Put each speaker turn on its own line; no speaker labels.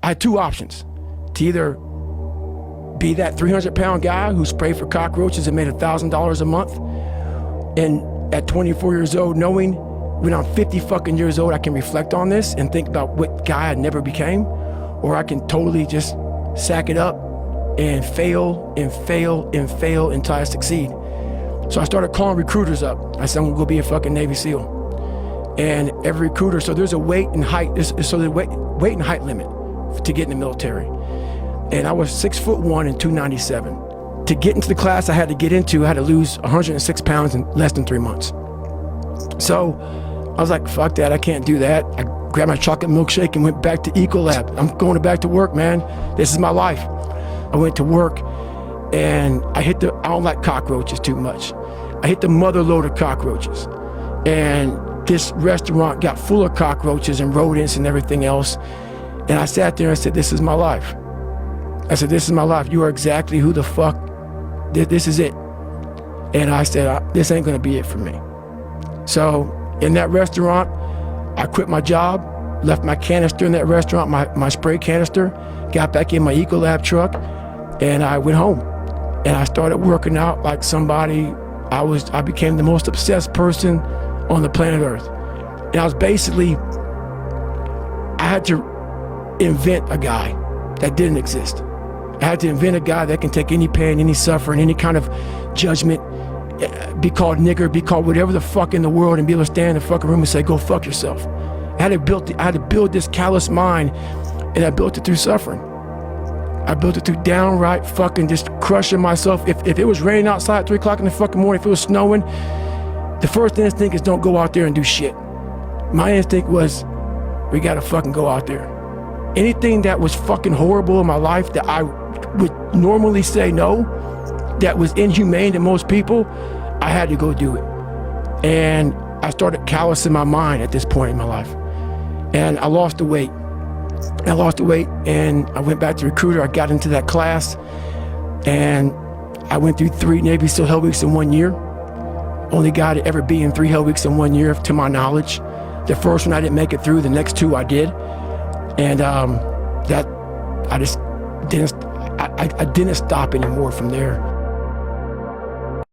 I had two options: to either be that 300-pound guy who sprayed for cockroaches and made $1,000 a month, and at 24 years old, knowing when I'm 50 fucking years old, I can reflect on this and think about what guy I never became, or I can totally just sack it up and fail and fail and fail until I succeed. So I started calling recruiters up. I said, I'm gonna go be a fucking Navy SEAL. And every recruiter, so there's a weight and height, so the weight and height limit to get in the military. And I was 6'1" and 297. To get into the class I had to get into, I had to lose 106 pounds in less than 3 months. So I was like, fuck that, I can't do that. I grabbed my chocolate milkshake and went back to Ecolab. I'm going back to work, man. This is my life. I went to work and I don't like cockroaches too much. I hit the mother load of cockroaches. And this restaurant got full of cockroaches and rodents and everything else. And I sat there and said, this is my life. I said, this is my life. You are exactly who the fuck, this is it. And I said, this ain't gonna be it for me. So in that restaurant, I quit my job, left my canister in that restaurant, my spray canister, got back in my Ecolab truck, and I went home. And I started working out like somebody, I became the most obsessed person on the planet Earth. And I was basically, I had to invent a guy that didn't exist. I had to invent a guy that can take any pain, any suffering, any kind of judgment, be called nigger, be called whatever the fuck in the world, and be able to stand in the fucking room and say, go fuck yourself. I had to build this callous mind, and I built it through suffering. I built it through downright fucking just crushing myself. If it was raining outside at 3 o'clock in the fucking morning, if it was snowing, the first instinct is don't go out there and do shit. My instinct was, we gotta fucking go out there. Anything that was fucking horrible in my life that I would normally say no, that was inhumane to most people, I had to go do it. And I started callousing my mind at this point in my life. And I lost the weight. And I went back to recruiter. I got into that class, and I went through 3 Navy SEAL Hell Weeks in 1 year. Only guy to ever be in 3 Hell Weeks in 1 year, to my knowledge. The first one I didn't make it through, the next 2 I did. And I didn't stop anymore from there.